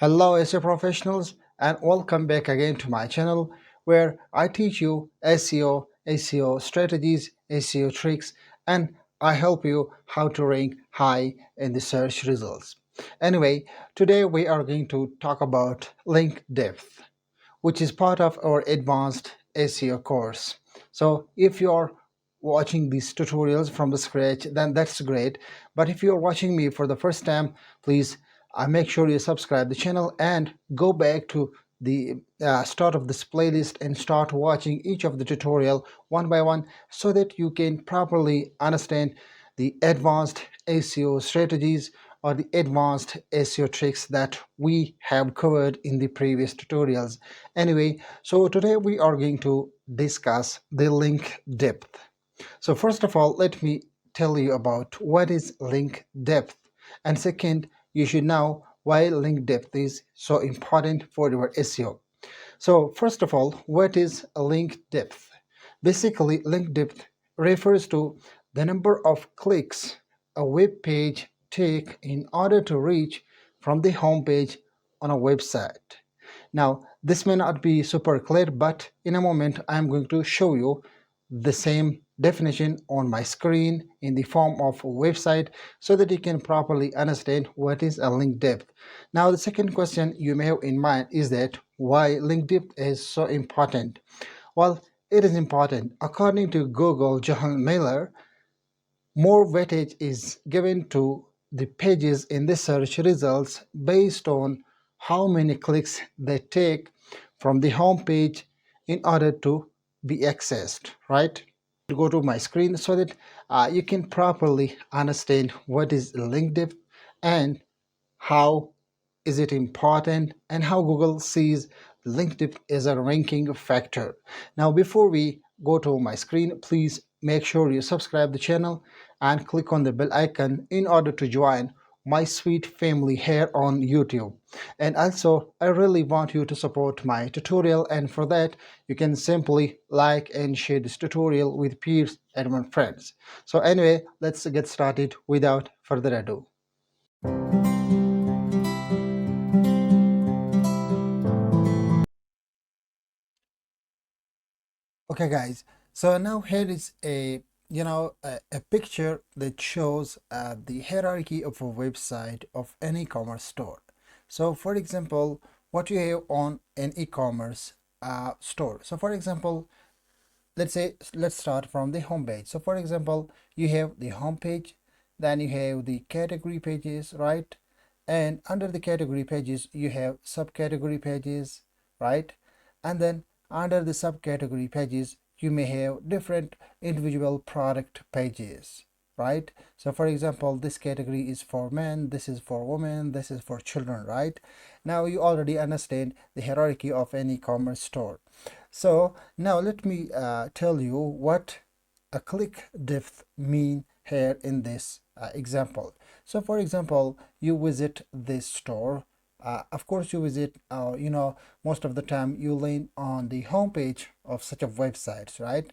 Hello, SEO professionals, and welcome back again to my channel where I teach you SEO, SEO strategies, SEO tricks, and I help you how to rank high in the search results. Anyway, today we are going to talk about link depth, which is part of our advanced SEO course. So if you're watching these tutorials from the scratch, then that's great. But if you're watching me for the first time, please make sure you subscribe the channel and go back to the start of this playlist and start watching each of the tutorial one by one so that you can properly understand the advanced SEO strategies or the advanced SEO tricks that we have covered in the previous tutorials. Anyway, so today we are going to discuss the link depth. So first of all, let me tell you about what is link depth. And second, you should know why link depth is so important for your SEO. So first of all, what is a link depth? Basically, link depth refers to the number of clicks a web page take in order to reach from the home page on a website. Now, this may not be super clear, but in a moment I am going to show you the same definition on my screen in the form of a website so that you can properly understand what is a link depth. Now, the second question you may have in mind is that why link depth is so important. Well, it is important. According to Google John Miller, more weightage is given to the pages in the search results based on how many clicks they take from the home page in order to be accessed, right? Go to my screen so that you can properly understand what is link depth and how is it important and how Google sees link depth as a ranking factor. Now, before we go to my screen, please make sure you subscribe the channel and click on the bell icon in order to join my sweet family here on YouTube. And also, I really want you to support my tutorial, and for that you can simply like and share this tutorial with peers and friends. So anyway, let's get started without further ado. Okay, guys, so now here is a picture that shows the hierarchy of a website of an e-commerce store. So for example, what you have on an e-commerce store. So for example, let's start from the home page. So for example, you have the home page, then you have the category pages, right? And under the category pages you have subcategory pages, right? And then under the subcategory pages you may have different individual product pages, right? So for example, this category is for men, this is for women, this is for children, right? Now you already understand the hierarchy of an e-commerce store. So now let me tell you what a click depth mean here in this example. So for example, you visit this store. Of course, you visit, most of the time you land on the homepage of such a websites, right?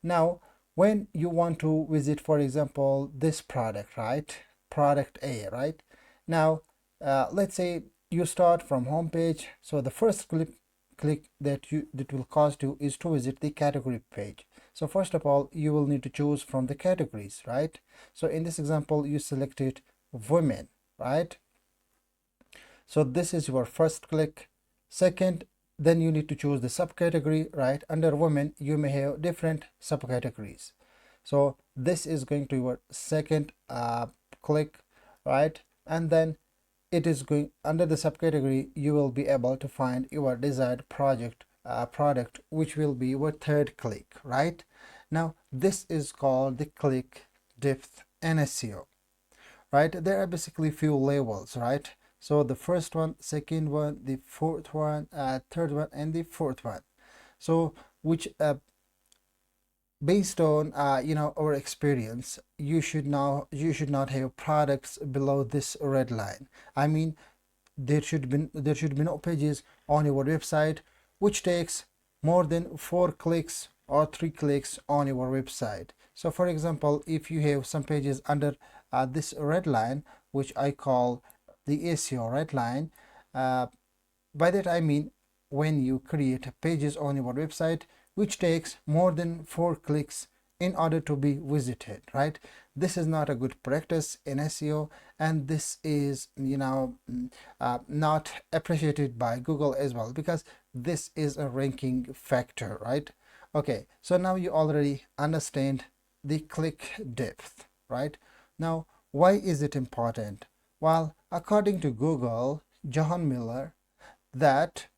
Now, when you want to visit, for example, this product, right? Product A, right? Now, let's say you start from homepage. So the first click that will cost you is to visit the category page. So first of all, you will need to choose from the categories, right? So in this example, you selected women, right? So this is your first click. Second, then you need to choose the subcategory, right? Under women, you may have different subcategories. So this is going to your second click, right? And then it is going under the subcategory, you will be able to find your desired product, which will be your third click, right? Now this is called the click depth in SEO, right? There are basically few levels, right? So the first one, second one, the fourth one, third one, and the fourth one. So which based on our experience, you should not have products below this red line. I mean, there should be no pages on your website which takes more than 4 clicks or 3 clicks on your website. So for example, if you have some pages under this red line, which I call the SEO red line, By that I mean when you create pages on your website which takes more than 4 clicks in order to be visited, right? This is not a good practice in SEO, and this is not appreciated by Google as well, because this is a ranking factor, right? Okay, so now you already understand the click depth, right? Now, why is it important? Well, according to John Miller, that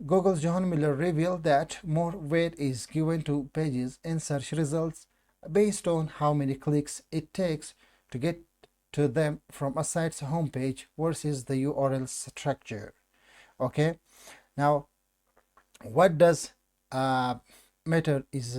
Google's John Miller revealed that more weight is given to pages in search results based on how many clicks it takes to get to them from a site's homepage versus the URL structure. Okay, now what does matter is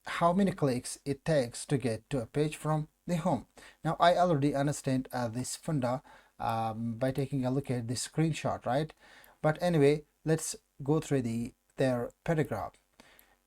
how many clicks it takes to get to a page from the home. Now I already understand this funda by taking a look at this screenshot, right? But anyway, let's go through their paragraph.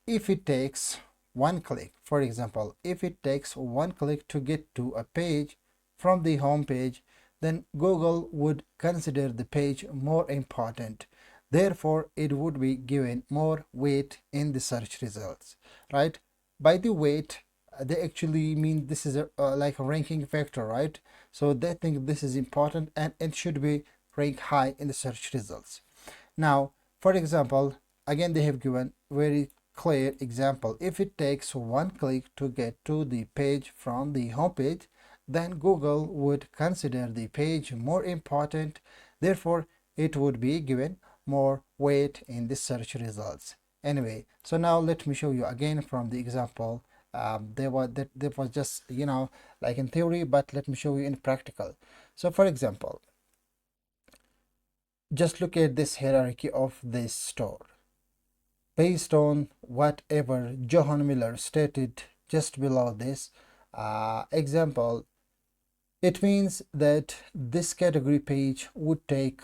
If it takes 1 click, for example, if it takes 1 click to get to a page from the home page, then Google would consider the page more important. Therefore, it would be given more weight in the search results, right? By the weight, they actually mean this is like a ranking factor, right? So they think this is important and it should be ranked high in the search results. Now, for example, again they have given very clear example. If it takes 1 click to get to the page from the home page, then Google would consider the page more important. Therefore, it would be given more weight in the search results. Anyway, so now let me show you again from the example. There was just like in theory, but let me show you in practical. So for example, just look at this hierarchy of this store. Based on whatever Johan Miller stated just below this example, it means that this category page would take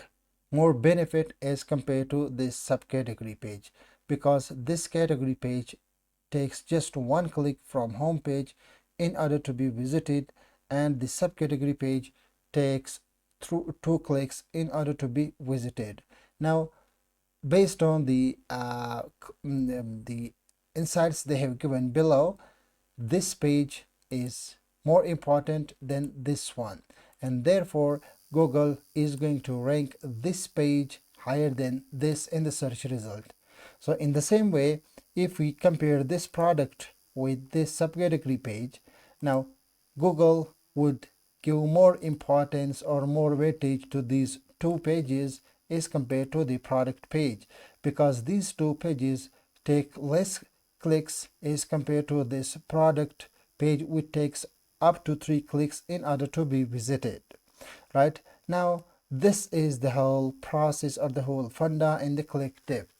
more benefit as compared to this subcategory page, because this category page takes just 1 click from home page in order to be visited, and the subcategory page takes through 2 clicks in order to be visited. Now, based on the insights they have given below, this page is more important than this one, and therefore Google is going to rank this page higher than this in the search result. So in the same way, if we compare this product with this subcategory page, now Google would give more importance or more weightage to these two pages as compared to the product page, because these two pages take less clicks as compared to this product page, which takes up to 3 clicks in order to be visited, right? Now this is the whole process or the whole funda in the click depth.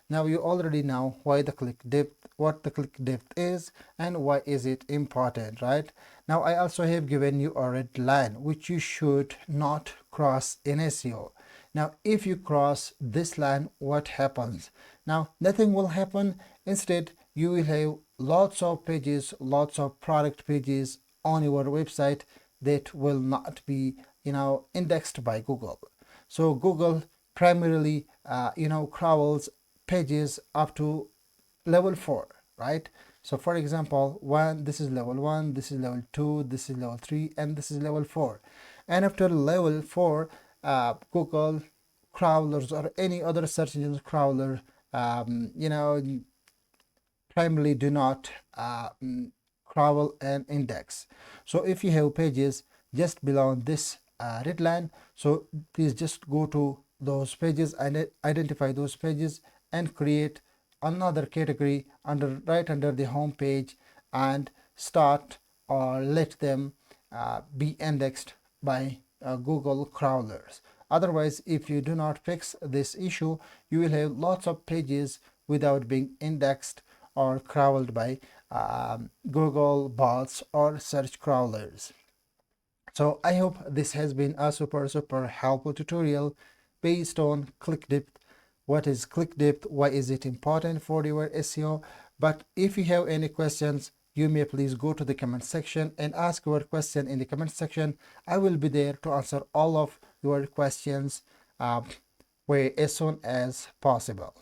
Now you already know why the click depth, what the click depth is, and why is it important, right? Now I also have given you a red line which you should not cross in SEO. Now if you cross this line, what happens? Now nothing will happen. Instead, you will have lots of pages, lots of product pages on your website that will not be indexed by Google. So Google primarily crawls pages up to level 4, right? So for example, this is level 1, this is level 2, this is level 3, and this is level 4. And after level 4, Google crawlers or any other search engine crawler primarily do not crawl and index. So if you have pages just below this red line, so please just go to those pages and identify those pages and create another category right under the home page and start or let them be indexed by Google crawlers. Otherwise, if you do not fix this issue, you will have lots of pages without being indexed or crawled by Google bots or search crawlers. So I hope this has been a super helpful tutorial based on click depth. What is click depth? Why is it important for your SEO? But if you have any questions, you may please go to the comment section and ask your question in the comment section. I will be there to answer all of your your questions uh, way as soon as possible.